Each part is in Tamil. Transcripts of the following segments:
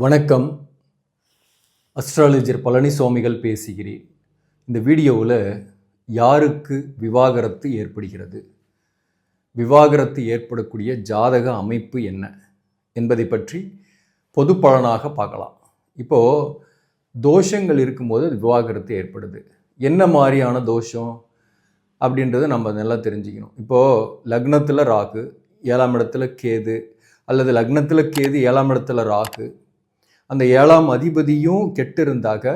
வணக்கம். அஸ்ட்ராலஜர் பழனிசாமிகள் பேசுகிறேன். இந்த வீடியோவில் யாருக்கு விவாகரத்து ஏற்படுகிறது, விவாகரத்து ஏற்படக்கூடிய ஜாதக அமைப்பு என்ன என்பதை பற்றி பொது பலனாக பார்க்கலாம். இப்போது தோஷங்கள் இருக்கும்போது விவாகரத்து ஏற்படுது. என்ன மாதிரியான தோஷம் அப்படின்றத நம்ம நல்லா தெரிஞ்சுக்கணும். இப்போது லக்னத்தில் ராகு, 7ஆம் இடத்துல கேது, அல்லது லக்னத்தில் கேது 7ஆம் இடத்துல ராகு, அந்த 7ஆம் அதிபதியும் கெட்டு இருந்தாக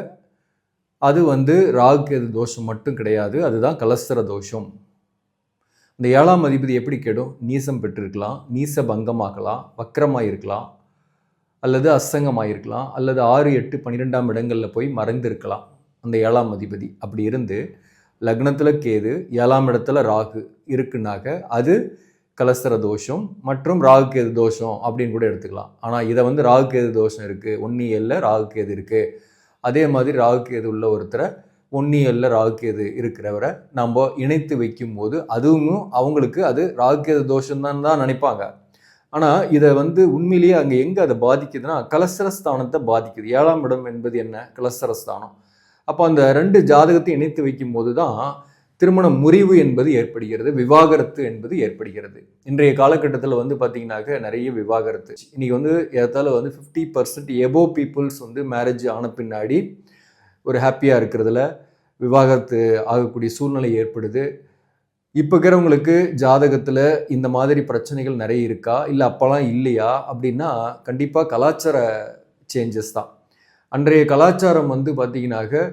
அது ராகு கேது தோஷம் மட்டும் கிடையாது, அதுதான் கலஸ்தர தோஷம். இந்த 7ஆம் அதிபதி எப்படி கெடும்? நீசம் பெற்றிருக்கலாம், நீச பங்கமாகலாம், வக்கரமாக இருக்கலாம், அல்லது அசங்கமாக இருக்கலாம், அல்லது 6, 8, 12ஆம் இடங்களில் போய் மறைந்திருக்கலாம். அந்த 7ஆம் அதிபதி அப்படி இருந்து லக்னத்தில் கேது 7ஆம் இடத்துல ராகு இருக்குனாக்க அது கலஸ்தர தோஷம் மற்றும் ராகு கேது தோஷம் அப்படின்னு கூட எடுத்துக்கலாம். ஆனால் இதை ராகு கேது தோஷம் இருக்குது, 1 ராகு கேது இருக்குது. அதே மாதிரி ராகு கேது உள்ள ஒருத்தரை 1 ராகு கேது இருக்கிறவரை நம்ம இணைத்து வைக்கும் போது அதுவும் அவங்களுக்கு அது ராகு கேது தோஷம்தான் தான் நினைப்பாங்க. ஆனால் இதை உண்மையிலேயே அங்கே எங்கே அதை பாதிக்குதுன்னா கலஸ்தரஸ்தானத்தை பாதிக்குது. 7ஆம் இடம் என்பது என்ன? கலஸ்தரஸ்தானம். அப்போ அந்த 2 ஜாதகத்தை இணைத்து வைக்கும் போது தான் திருமண முறிவு என்பது ஏற்படுகிறது, விவாகரத்து என்பது ஏற்படுகிறது. இன்றைய காலகட்டத்தில் பார்த்தீங்கன்னாக்க நிறைய விவாகரத்து. இன்னைக்கு ஏதால 50% எபோவ் பீப்புள்ஸ் மேரேஜ் ஆன பின்னாடி ஒரு ஹாப்பியாக இருக்கிறதுல விவாகரத்து ஆகக்கூடிய சூழ்நிலை ஏற்படுது. இப்போ இருக்கிறவங்களுக்கு ஜாதகத்தில் இந்த மாதிரி பிரச்சனைகள் நிறைய இருக்கா, இல்லை அப்போல்லாம் இல்லையா அப்படின்னா கண்டிப்பாக கலாச்சார சேஞ்சஸ் தான். அன்றைய கலாச்சாரம் பார்த்தீங்கன்னாக்க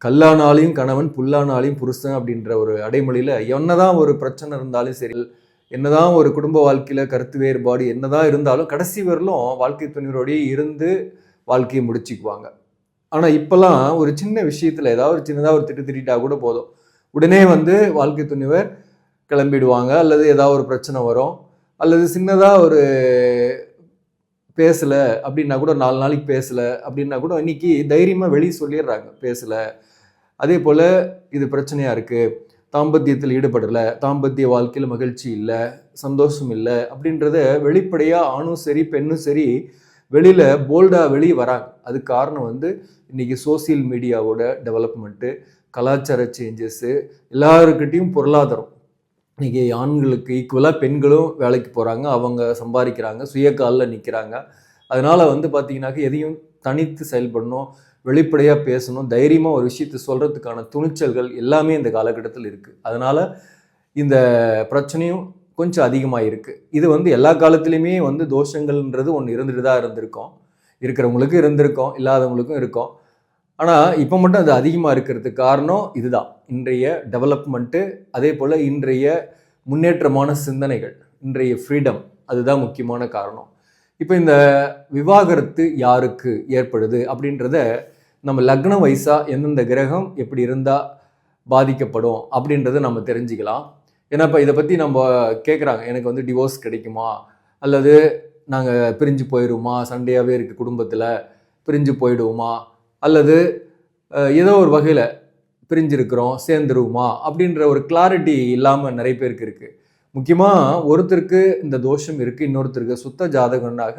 கல்லானாலையும் கணவன், புல்லானாலையும் புருஷன் அப்படின்ற ஒரு அடைமொழியில் என்னதான் ஒரு பிரச்சனை இருந்தாலும் சரி, என்னதான் ஒரு குடும்ப வாழ்க்கையில் கருத்து வேறுபாடு என்னதான் இருந்தாலும் கடைசி வரலும் வாழ்க்கை துணைவரோடையே இருந்து வாழ்க்கையை முடிச்சுக்குவாங்க. ஆனால் இப்போல்லாம் ஒரு சின்ன விஷயத்தில் ஏதாவது ஒரு சின்னதாக ஒரு திட்டிட்டா கூட போதும், உடனே வாழ்க்கை துணைவர் கிளம்பிடுவாங்க, அல்லது ஏதாவது ஒரு பிரச்சனை வரும், அல்லது சின்னதாக ஒரு பேசலை அப்படின்னா கூட 4 நாளைக்கு பேசலை அப்படின்னா கூட இன்னைக்கு தைரியமாக வெளியே சொல்லிடுறாங்க பேசலை. அதே போல் இது பிரச்சனையாக இருக்குது, தாம்பத்தியத்தில் ஈடுபடலை, தாம்பத்திய வாழ்க்கையில் மகிழ்ச்சி இல்லை, சந்தோஷம் இல்லை அப்படின்றத வெளிப்படையாக ஆணும் சரி பெண்ணும் சரி வெளியில் போல்டாக வெளியே வராங்க. அதுக்கு காரணம் இன்றைக்கி சோசியல் மீடியாவோட டெவலப்மெண்ட்டு, கலாச்சார சேஞ்சஸ்ஸு, எல்லாருக்கிட்டையும் பொருளாதாரம். இன்றைக்கி ஆண்களுக்கு ஈக்குவலாக பெண்களும் வேலைக்கு போகிறாங்க, அவங்க சம்பாதிக்கிறாங்க, சுய காலில் நிற்கிறாங்க. அதனால் பார்த்தீங்கன்னாக்க எதையும் தனித்து செயல்படணும், வெளிப்படையாக பேசணும், தைரியமாக ஒரு விஷயத்தை சொல்கிறதுக்கான துணிச்சல்கள் எல்லாமே இந்த காலகட்டத்தில் இருக்குது. அதனால் இந்த பிரச்சனையும் கொஞ்சம் அதிகமாக இருக்குது. இது எல்லா காலத்துலேயுமே தோஷங்கள்ன்றது ஒன்று இருந்துட்டு தான் இருக்கிறவங்களுக்கும் இருந்திருக்கோம், இல்லாதவங்களுக்கும் இருக்கும். ஆனால் இப்போ மட்டும் அது அதிகமாக இருக்கிறதுக்கு காரணம் இதுதான், இன்றைய டெவலப்மெண்ட்டு, அதே போல் இன்றைய முன்னேற்றமான சிந்தனைகள், இன்றைய ஃப்ரீடம், அதுதான் முக்கியமான காரணம். இப்போ இந்த விவாகரத்து யாருக்கு ஏற்படுது அப்படின்றத நம்ம லக்ன வயசாக எந்தெந்த கிரகம் எப்படி இருந்தால் பாதிக்கப்படும் அப்படின்றத நம்ம தெரிஞ்சுக்கலாம். ஏன்னா இப்போ இதை பற்றி நம்ம கேட்குறாங்க, எனக்கு டிவோர்ஸ் கிடைக்குமா, அல்லது நாங்கள் பிரிஞ்சு போயிடுவோமா, சண்டையாகவே இருக்குது குடும்பத்தில், பிரிஞ்சு போயிடுவோமா, அல்லது ஏதோ ஒரு வகையில் பிரிஞ்சிருக்கிறோம் சேர்ந்துருவோமா அப்படின்ற ஒரு கிளாரிட்டி இல்லாமல் நிறைய பேருக்கு இருக்குது. முக்கியமாக ஒருத்தருக்கு இந்த தோஷம் இருக்குது, இன்னொருத்தருக்கு சுத்த ஜாதகம்னாக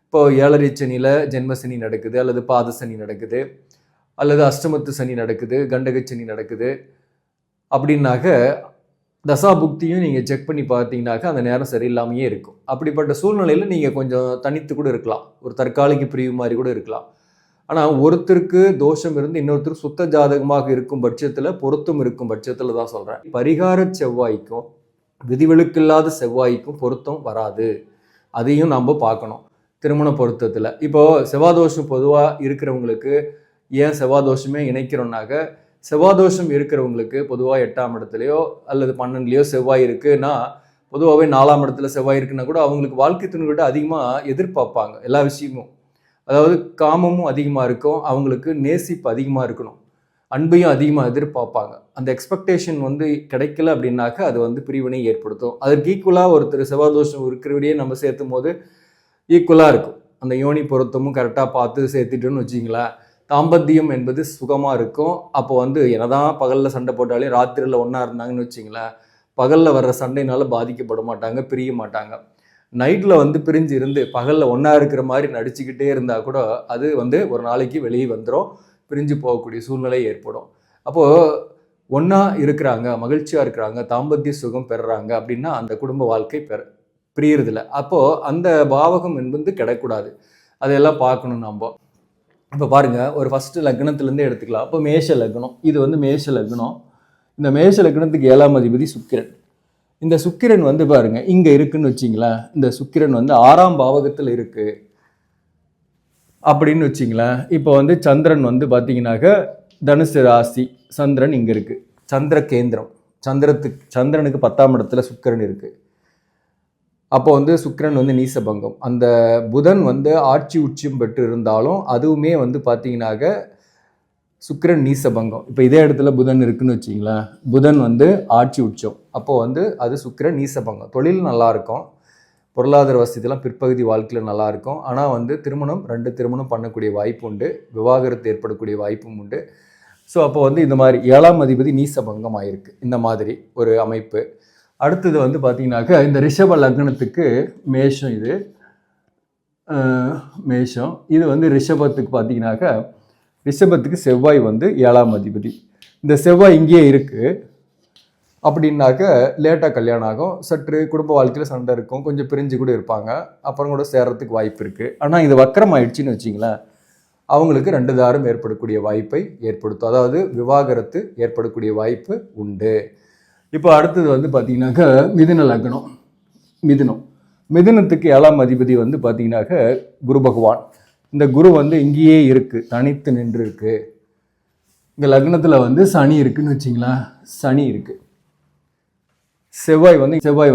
இப்போ 7.5 சனியில் ஜென்மசனி நடக்குது, அல்லது பாத சனி நடக்குது, அல்லது அஷ்டமத்து சனி நடக்குது, கண்டக சனி நடக்குது அப்படின்னாக்க தசாபுக்தியும் நீங்கள் செக் பண்ணி பார்த்தீங்கன்னாக்க அந்த நேரம் சரியில்லாமையே இருக்கும். அப்படிப்பட்ட சூழ்நிலையில் நீங்கள் கொஞ்சம் தனித்து கூட இருக்கலாம், ஒரு தற்காலிக பிரிவு மாதிரி கூட இருக்கலாம். ஆனால் ஒருத்தருக்கு தோஷம் இருந்து இன்னொருத்தருக்கு சுத்த ஜாதகமாக இருக்கும் பட்சத்தில், பொருத்தம் இருக்கும் பட்சத்தில் தான் சொல்கிறேன், பரிகார செவ்வாய்க்கும் விதிவிலக்கில்லாத செவ்வாய்க்கும் பொருத்தம் வராது. அதையும் நம்ம பார்க்கணும் திருமண பொருத்தத்தில். இப்போது செவ்வாதோஷம் பொதுவாக இருக்கிறவங்களுக்கு ஏன் செவ்வாதோஷமே இணைக்கிறோன்னாக்க, செவ்வாதோஷம் இருக்கிறவங்களுக்கு பொதுவாக 8ஆம் இடத்துலையோ அல்லது 12லையோ செவ்வாய் இருக்குன்னா, பொதுவாகவே 4ஆம் இடத்துல செவ்வாய் இருக்குன்னா கூட அவங்களுக்கு வாழ்க்கை துணைகிட்ட அதிகமாக எதிர்பார்ப்பாங்க எல்லா விஷயமும். அதாவது காமமும் அதிகமாக இருக்கும், அவங்களுக்கு நேசிப்பு அதிகமாக இருக்கணும், அன்பையும் அதிகமாக எதிர்பார்ப்பாங்க. அந்த எக்ஸ்பெக்டேஷன் கிடைக்கல அப்படின்னாக்க அது பிரிவினை ஏற்படுத்தும். அதற்கு ஈக்குவலாக ஒருத்தர் செவ்வாதோஷம் இருக்கிறவரையே நம்ம சேர்த்தும் போது ஈக்குவலாக இருக்கும். அந்த யோனி பொருத்தமும் கரெக்டாக பார்த்து சேர்த்துட்டோன்னு வச்சிங்களேன், தாம்பத்தியம் என்பது சுகமாக இருக்கும். அப்போ என்னதான் பகலில் சண்டை போட்டாலே ராத்திரியில் ஒன்றா இருந்தாங்கன்னு வச்சிங்களேன், பகலில் வர்ற சண்டையினால பாதிக்கப்பட மாட்டாங்க, பிரிய மாட்டாங்க. நைட்டில் வந்து பிரிஞ்சு இருந்து பகலில் ஒன்றா இருக்கிற மாதிரி நடிச்சுக்கிட்டே இருந்தால் கூட அது வந்து ஒரு நாளைக்கு வெளியே வந்துடும், பிரிஞ்சு போகக்கூடிய சூழ்நிலை ஏற்படும். அப்போது ஒன்றா இருக்கிறாங்க, மகிழ்ச்சியாக இருக்கிறாங்க, தாம்பத்திய சுகம் பெறுறாங்க அப்படின்னா அந்த குடும்ப வாழ்க்கை பிரியறதில்ல. அப்போது அந்த பாவகம் என்பது கிடக்கூடாது. அதையெல்லாம் பார்க்கணும் நம்ம. இப்போ பாருங்கள், ஒரு ஃபஸ்ட்டு லக்னத்துலேருந்தே எடுத்துக்கலாம். அப்போ மேஷ லக்னம், இது வந்து மேஷ லக்னம். இந்த மேஷ லக்னத்துக்கு 7ஆம் அதிபதி சுக்கிரன். இந்த சுக்கிரன் வந்து பாருங்க இங்கே இருக்குன்னு வச்சிங்களேன். இந்த சுக்கிரன் வந்து 6ஆம் பாவகத்தில் இருக்குது அப்படின்னு வச்சிங்களேன். இப்போ வந்து சந்திரன் வந்து பார்த்தீங்கன்னாக்க தனுசு ராசி, சந்திரன் இங்கே இருக்குது, சந்திர கேந்திரம். சந்திரனுக்கு 10ஆம் இடத்துல சுக்கிரன் இருக்குது. அப்போ வந்து சுக்கிரன் வந்து நீசபங்கம். அந்த புதன் வந்து ஆட்சி உச்சம் பெற்று இருந்தாலும் அதுவுமே வந்து பார்த்தீங்கன்னாக்க சுக்கிரன் நீசபங்கம். இப்போ இதே இடத்துல புதன் இருக்குன்னு வச்சிங்களேன், புதன் வந்து ஆட்சி உச்சம். அப்போது வந்து அது சுக்கிரன் நீசபங்கம். தொழில் நல்லாயிருக்கும், பொருளாதார வசதியெல்லாம் பிற்பகுதி வாழ்க்கையில் நல்லாயிருக்கும். ஆனால் வந்து ரெண்டு திருமணம் பண்ணக்கூடிய வாய்ப்பு உண்டு, விவாகரத்து ஏற்படக்கூடிய வாய்ப்பும் உண்டு. ஸோ அப்போ வந்து இந்த மாதிரி 7ஆம் அதிபதி நீசபங்கம் ஆயிருக்கு, இந்த மாதிரி ஒரு அமைப்பு. அடுத்தது வந்து பார்த்தீங்கன்னாக்கா இந்த ரிஷப லக்னத்துக்கு மேஷம், இது மேஷம். இது வந்து ரிஷபத்துக்கு பார்த்தீங்கன்னாக்கா ரிஷபத்துக்கு செவ்வாய் வந்து 7ஆம் அதிபதி. இந்த செவ்வாய் இங்கேயே இருக்குது அப்படின்னாக்க லேட்டாக கல்யாணம் ஆகும், சற்று குடும்ப வாழ்க்கையில் சண்டை இருக்கும், கொஞ்சம் பிரிஞ்சு கூட இருப்பாங்க, அப்புறம் கூட சேர்றதுக்கு வாய்ப்பு இருக்குது. ஆனால் இது வக்கரம் ஆயிடுச்சின்னு வச்சிங்களேன், அவங்களுக்கு 2 தாரம் ஏற்படக்கூடிய வாய்ப்பை ஏற்படுத்தும், அதாவது விவாகரத்து ஏற்படக்கூடிய வாய்ப்பு உண்டு. இப்போ அடுத்தது வந்து பார்த்தீங்கன்னாக்கா மிதுன லக்னம். மிதுனத்துக்கு 7ஆம் அதிபதி வந்து பார்த்தீங்கன்னாக்க குரு பகவான். இந்த குரு வந்து இங்கேயே இருக்குது, தனித்து நின்று இருக்கு. இங்கே லக்னத்தில் வந்து சனி இருக்குன்னு வச்சிங்களேன், சனி இருக்குது. செவ்வாய்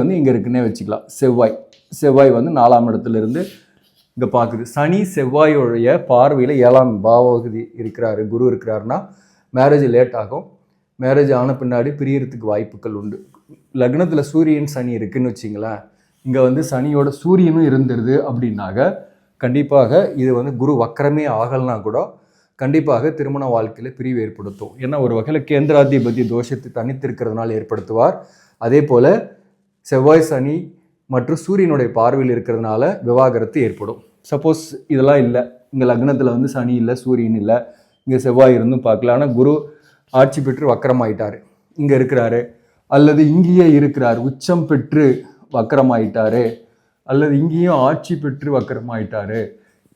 வந்து இங்கே இருக்குன்னே வச்சுக்கலாம். செவ்வாய் வந்து 4ஆம் இடத்துல இருந்து இங்கே பார்க்குது. சனி செவ்வாயோடைய பார்வையில் 7ஆம் பாவகதி இருக்கிறாரு, குரு இருக்கிறாருன்னா மேரேஜ் லேட் ஆகும். மேரேஜ் ஆன பின்னாடி பிரியறதுக்கு வாய்ப்புகள் உண்டு. லக்னத்தில் சூரியன் சனி இருக்குன்னு வச்சிங்களேன், இங்கே வந்து சனியோட சூரியனும் இருந்துருது அப்படின்னாக்க கண்டிப்பாக இது வந்து குரு வக்கரமே ஆகலைன்னா கூட கண்டிப்பாக திருமண வாழ்க்கையில் பிரிவு ஏற்படுத்தும். ஏன்னா ஒரு வகையில் கேந்திராதிபதி தோஷத்தை தனித்திருக்கிறதுனால ஏற்படுத்துவார். அதே போல் செவ்வாய் சனி மற்றும் சூரியனுடைய பார்வையில் இருக்கிறதுனால விவாகரத்து ஏற்படும். சப்போஸ் இதெல்லாம் இல்லை, இங்கே லக்னத்தில் வந்து சனி இல்லை, சூரியன் இல்லை, இங்கே செவ்வாய் இருந்தும் பார்க்கல, ஆனால் குரு ஆட்சி பெற்று வக்கரமாயிட்டார், இங்கே இருக்கிறாரு, அல்லது இங்கேயே இருக்கிறார் உச்சம் பெற்று வக்கரமாயிட்டாரு, அல்லது இங்கேயும் ஆட்சி பெற்று வக்கரமாயிட்டாரு,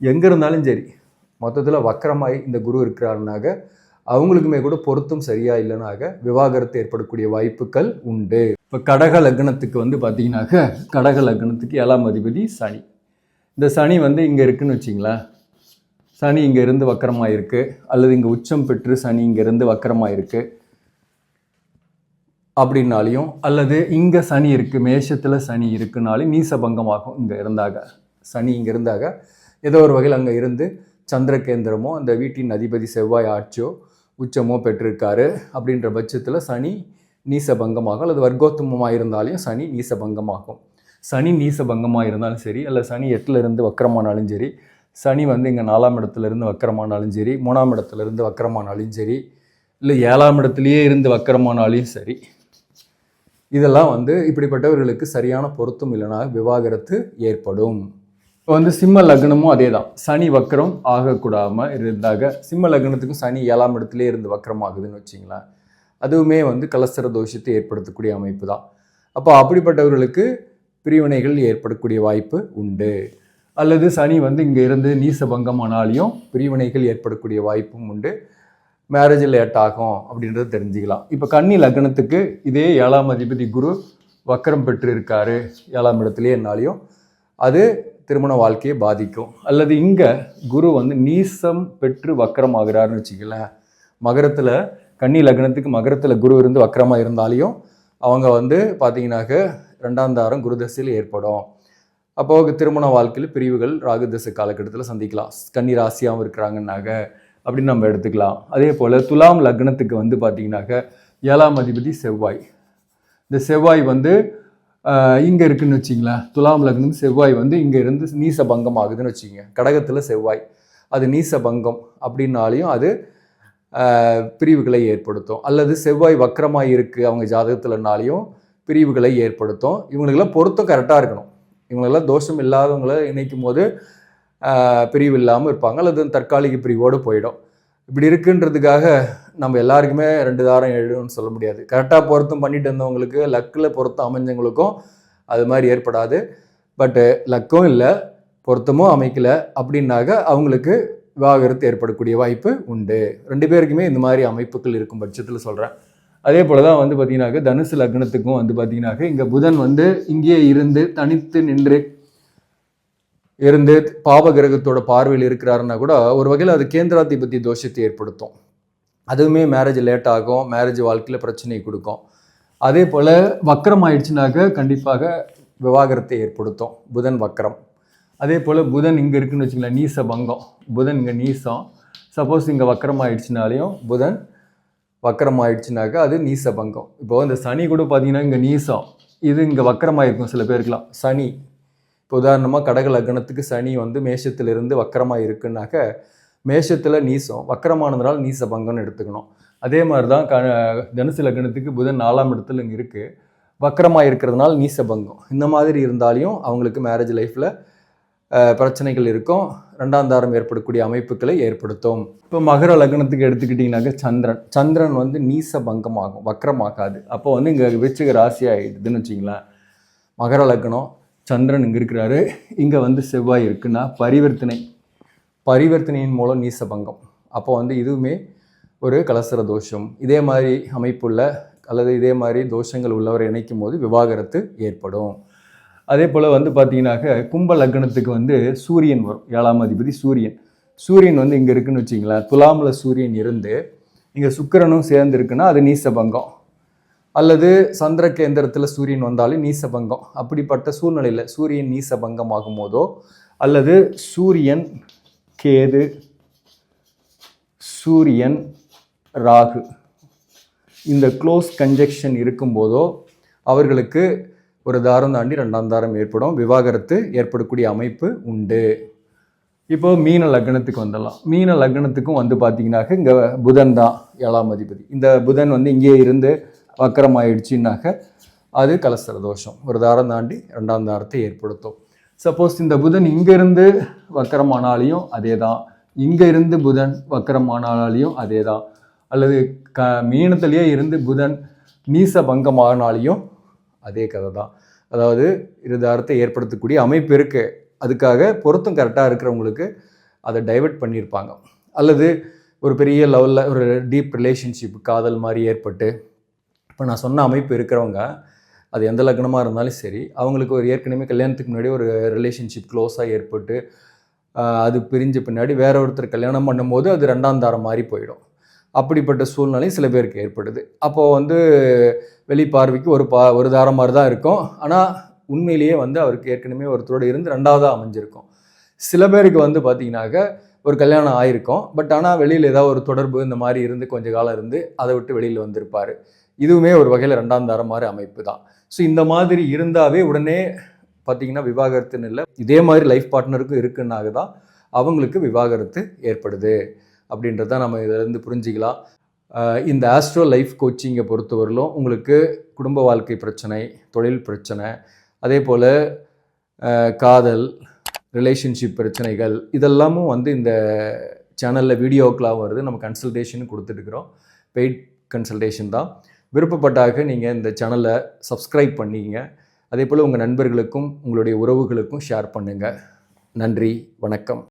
எங்கே இருந்தாலும் சரி மொத்தத்தில் வக்கரமாய் இந்த குரு இருக்கிறாருனாக அவங்களுக்குமே கூட பொருத்தம் சரியா இல்லைனாக விவாகரத்து ஏற்படக்கூடிய வாய்ப்புகள் உண்டு. இப்போ கடக லக்னத்துக்கு வந்து பார்த்தீங்கன்னாக்க கடக லக்னத்துக்கு 7ஆம் அதிபதி சனி. இந்த சனி வந்து இங்கே இருக்குன்னு வச்சிங்களேன், சனி இங்கே இருந்து வக்கரமாக இருக்குது, அல்லது இங்கே உச்சம் பெற்று சனி இங்கே இருந்து வக்கரமாக இருக்குது அப்படின்னாலையும், அல்லது இங்கே சனி இருக்குது, மேஷத்தில் சனி இருக்குனாலும் நீசபங்கமாகும். இங்கே இருந்தாக சனி இங்கே இருந்தாக ஏதோ ஒரு வகையில் அங்கே இருந்து சந்திரகேந்திரமோ அந்த வீட்டின் அதிபதி செவ்வாய் ஆட்சியோ உச்சமோ பெற்றிருக்காரு அப்படின்ற பட்சத்தில் சனி நீசபங்கமாகும், அல்லது வர்க்கோத்தமமாக இருந்தாலையும் சனி நீசபங்கமாகும். சனி நீசபங்கமாக இருந்தாலும் சரி, அல்ல சனி 8ல் இருந்து வக்கரமானாலும் சரி, சனி வந்து இங்கே 4ஆம் இடத்துலேருந்து வக்கரமானாலும் சரி, 3ஆம் இடத்துலேருந்து வக்கரமானாலும் சரி, இல்லை 7ஆம் இடத்துலையே இருந்து வக்கரமானாலும் சரி, இதெல்லாம் வந்து இப்படிப்பட்டவர்களுக்கு சரியான பொருத்தம் இல்லைனா விவாகரத்து ஏற்படும். இப்போ வந்து சிம்ம லக்னமும் அதே தான், சனி வக்கரம் ஆகக்கூடாமல் இருந்தாக, சிம்ம லக்னத்துக்கும் சனி 7ஆம் இடத்துலேயே இருந்து வக்கரம் ஆகுதுன்னு வச்சிங்களேன், அதுவுமே வந்து கலஸ்தர தோஷத்தை ஏற்படுத்தக்கூடிய அமைப்பு தான். அப்போ அப்படிப்பட்டவர்களுக்கு பிரிவினைகள் ஏற்படக்கூடிய வாய்ப்பு உண்டு. அல்லது சனி வந்து இங்கே இருந்து நீசபங்கமானாலையும் பிரிவினைகள் ஏற்படக்கூடிய வாய்ப்பும் உண்டு. மேரேஜ் லேட் ஆகும் அப்படின்றத தெரிஞ்சுக்கலாம். இப்போ கன்னி லக்னத்துக்கு இதே 7ஆம் அதிபதி குரு வக்கரம் பெற்று இருக்காரு 7ஆம் இடத்துலேயே, என்னாலையும் அது திருமண வாழ்க்கையை பாதிக்கும். அல்லது இங்கே குரு வந்து நீசம் பெற்று வக்கரம் ஆகிறாருன்னு வச்சுக்கலாம், மகரத்தில் கன்னி லக்னத்துக்கு மகரத்தில் குரு இருந்து வக்கரமாக இருந்தாலையும் அவங்க வந்து பார்த்தீங்கன்னாக்க 2ஆம் தாரம் குரு தசையில் ஏற்படும். அப்போது திருமண வாழ்க்கையில் பிரிவுகள் ராகுதசை காலகட்டத்தில் சந்திக்கலாம். கன்னி ராசியாகவும் இருக்கிறாங்கன்னாக்க அப்படின்னு நம்ம எடுத்துக்கலாம். அதே போல் துலாம் லக்னத்துக்கு வந்து பார்த்தீங்கன்னாக்க 7ஆம் அதிபதி செவ்வாய். இந்த செவ்வாய் வந்து இங்கே இருக்குதுன்னு வச்சிங்களேன், துலாம் லக்னம் செவ்வாய் வந்து இங்கே இருந்து நீசபங்கம் ஆகுதுன்னு வச்சிங்க. கடகத்தில் செவ்வாய் அது நீசபங்கம் அப்படின்னாலையும் அது பிரிவுகளை ஏற்படுத்தும். அல்லது செவ்வாய் வக்கரமாக இருக்குது அவங்க ஜாதகத்தில்னாலையும் பிரிவுகளை ஏற்படுத்தும். இவங்களுக்கெல்லாம் பொருத்தம் கரெக்டாக இருக்கணும். இவங்களெல்லாம் தோஷம் இல்லாதவங்களை இணைக்கும் போது பிரிவு இல்லாமல் இருப்பாங்க, அல்லது தற்காலிக பிரிவோடு போயிடும். இப்படி இருக்குன்றதுக்காக நம்ம எல்லாருக்குமே 2 தாரம் 7ன்னு சொல்ல முடியாது. கரெக்டாக பொருத்தம் பண்ணிட்டு இருந்தவங்களுக்கு, லக்கில் பொருத்தம் அமைஞ்சவங்களுக்கும் அது மாதிரி ஏற்படாது. பட்டு லக்கும் இல்லை, பொருத்தமும் அமைக்கல அப்படின்னாக்க அவங்களுக்கு விவாகரத்து ஏற்படக்கூடிய வாய்ப்பு உண்டு. 2 பேருக்குமே இந்த மாதிரி அமைப்புகள் இருக்கும் பட்சத்தில் சொல்கிறேன். அதே போல் தான் வந்து பார்த்தீங்கன்னாக்க தனுசு லக்னத்துக்கும் வந்து பார்த்தீங்கன்னாக்க இங்கே புதன் வந்து இங்கேயே இருந்து தனித்து நின்று இருந்து பாவ கிரகத்தோட பார்வையில் இருக்கிறாருன்னா கூட ஒரு வகையில் அது கேந்திராதிபதி தோஷத்தை ஏற்படுத்தும். அதுவுமே மேரேஜ் லேட் ஆகும், மேரேஜ் வாழ்க்கையில் பிரச்சனை கொடுக்கும். அதே போல் வக்கரம் ஆயிடுச்சுனாக்க கண்டிப்பாக விவாகரத்தை ஏற்படுத்தும் புதன் வக்கரம். அதே போல் புதன் இங்கே இருக்குன்னு வச்சுக்கலாம், நீச பங்கம். புதன் இங்கே நீசம், சப்போஸ் இங்கே வக்கரம் ஆயிடுச்சுனாலையும் புதன் வக்கரம் ஆயிடுச்சுனாக்கா அது நீச பங்கம். இப்போ இந்த சனி கூட பார்த்தீங்கன்னா இங்கே நீசம், இது இங்கே வக்கரமாயிருக்கும் சில பேருக்குலாம். சனி இப்போ உதாரணமாக கடக லக்னத்துக்கு சனி வந்து மேஷத்திலிருந்து வக்கரமாக இருக்குன்னாக்க மேஷத்தில் நீசம், வக்கரமானதுனால நீச பங்கம்னு எடுத்துக்கணும். அதே மாதிரி தான் தனுசு லக்னத்துக்கு புதன் 4ஆம் இடத்துல இங்கே இருக்குது, வக்கரமாக இருக்கிறதுனால நீச பங்கம். இந்த மாதிரி இருந்தாலையும் அவங்களுக்கு மேரேஜ் லைஃப்பில் பிரச்சனைகள் இருக்கும், 2ஆம் தாரம் ஏற்படக்கூடிய அமைப்புகளை ஏற்படுத்தும். இப்போ மகர லக்னத்துக்கு எடுத்துக்கிட்டிங்கனாக்க சந்திரன் வந்து நீச பங்கமாகும், வக்கரமாகாது. அப்போ வந்து இங்கே விருச்சிக ராசி ஆகிடுதுன்னு வச்சிங்களேன். மகர லக்னம், சந்திரன் இங்கே இருக்கிறாரு, இங்கே வந்து செவ்வாய் இருக்குன்னா பரிவர்த்தனையின் மூலம் நீச பங்கம். அப்போ வந்து இதுவுமே ஒரு கலசர தோஷம். இதே மாதிரி அமைப்புள்ள அல்லது இதே மாதிரி தோஷங்கள் உள்ளவரை இணைக்கும் போது விவாகரத்து ஏற்படும். அதே போல் வந்து பார்த்தீங்கன்னாக்க கும்ப லக்னத்துக்கு வந்து சூரியன் வரும், 7ஆம் அதிபதி சூரியன் வந்து இங்கே இருக்குன்னு வச்சிங்களேன். துலாமில் சூரியன் இருந்து இங்கே சுக்கிரனும் சேர்ந்து இருக்குன்னா அது நீசபங்கம். அல்லது சந்திர கேந்திரத்தில் சூரியன் வந்தாலும் நீசபங்கம். அப்படிப்பட்ட சூழ்நிலையில் சூரியன் நீசபங்கம் ஆகும் போதோ அல்லது சூரியன் கேது, சூரியன் ராகு இந்த க்ளோஸ் கன்ஜெக்ஷன் இருக்கும்போதோ அவர்களுக்கு ஒரு தாரம் தாண்டி 2ஆம் தாரம் ஏற்படும், விவாகரத்து ஏற்படக்கூடிய அமைப்பு உண்டு. இப்போ மீன லக்னத்துக்கு வந்துடலாம். மீன லக்னத்துக்கும் வந்து பார்த்தீங்கன்னாக்க இங்கே புதன் தான் 7ஆம் அதிபதி. இந்த புதன் வந்து இங்கே இருந்து வக்கரம் ஆயிடுச்சுன்னாக்க அது கலசர தோஷம், ஒரு தாரம் தாண்டி 2ஆம் தாரத்தை ஏற்படுத்தும். சப்போஸ் இந்த புதன் இங்கேருந்து வக்கரமானாலையும் அதே தான், இங்கே இருந்து புதன் வக்கரமானாலையும் அதே தான், அல்லது மீனத்திலேயே இருந்து புதன் நீச பங்கமானாலையும் அதே கதை தான். அதாவது இருதாரத்தை ஏற்படுத்தக்கூடிய அமைப்பு இருக்குது. அதுக்காக பொருத்தம் கரெக்டாக இருக்கிறவங்களுக்கு அதை டைவெர்ட் பண்ணியிருப்பாங்க. அல்லது ஒரு பெரிய லெவலில் ஒரு டீப் ரிலேஷன்ஷிப் காதல் மாதிரி ஏற்பட்டு, இப்போ நான் சொன்ன அமைப்பு இருக்கிறவங்க அது எந்த லக்னமாக இருந்தாலும் சரி, அவங்களுக்கு ஒரு ஏற்கனவே கல்யாணத்துக்கு முன்னாடி ஒரு ரிலேஷன்ஷிப் க்ளோஸாக ஏற்பட்டு அது பிரிஞ்ச பின்னாடி வேற ஒருத்தர் கல்யாணம் பண்ணும்போது அது 2ஆம் தாரம் மாதிரி போயிடும். அப்படிப்பட்ட சூழ்நிலை சில பேருக்கு ஏற்படுது. அப்போது வந்து வெளிப்பார்வைக்கு ஒரு தாரம் மாதிரி தான் இருக்கும், ஆனால் உண்மையிலேயே வந்து அவருக்கு ஏற்கனவே ஒருத்தரோடு இருந்து 2ஆவதாக அமைஞ்சிருக்கும். சில பேருக்கு வந்து பார்த்திங்கனாக்க ஒரு கல்யாணம் ஆகிருக்கும், பட் ஆனால் வெளியில் ஏதாவது ஒரு தொடர்பு இந்த மாதிரி இருந்து கொஞ்ச காலம் இருந்து அதை விட்டு வெளியில் வந்திருப்பார். இதுவுமே ஒரு வகையில் 2ஆம் தாரம் மாதிரி அமைப்பு தான். ஸோ இந்த மாதிரி இருந்தாவே உடனே பார்த்திங்கன்னா விவாகரத்துன்னு இல்லை, இதே மாதிரி லைஃப் பார்ட்னருக்கும் இருக்குன்னாக தான் அவங்களுக்கு விவாகரத்து ஏற்படுது அப்படின்றத நம்ம இதிலேருந்து புரிஞ்சிக்கலாம். இந்த ஆஸ்ட்ரோ லைஃப் கோச்சிங்கை பொறுத்தவரையிலும் உங்களுக்கு குடும்ப வாழ்க்கை பிரச்சனை, தொழில் பிரச்சனை, அதே போல் காதல், ரிலேஷன்ஷிப் பிரச்சனைகள் இதெல்லாமும் வந்து இந்த சேனலில் வீடியோக்கெலாம் வருது. நம்ம கன்சல்டேஷன் கொடுத்துட்டுருக்குறோம், பெய்ட் கன்சல்டேஷன் தான். விருப்பப்பட்டாக நீங்கள் இந்த சேனலை சப்ஸ்கிரைப் பண்ணிங்க. அதே போல் உங்கள் நண்பர்களுக்கும் உங்களுடைய உறவுகளுக்கும் ஷேர் பண்ணுங்கள். நன்றி, வணக்கம்.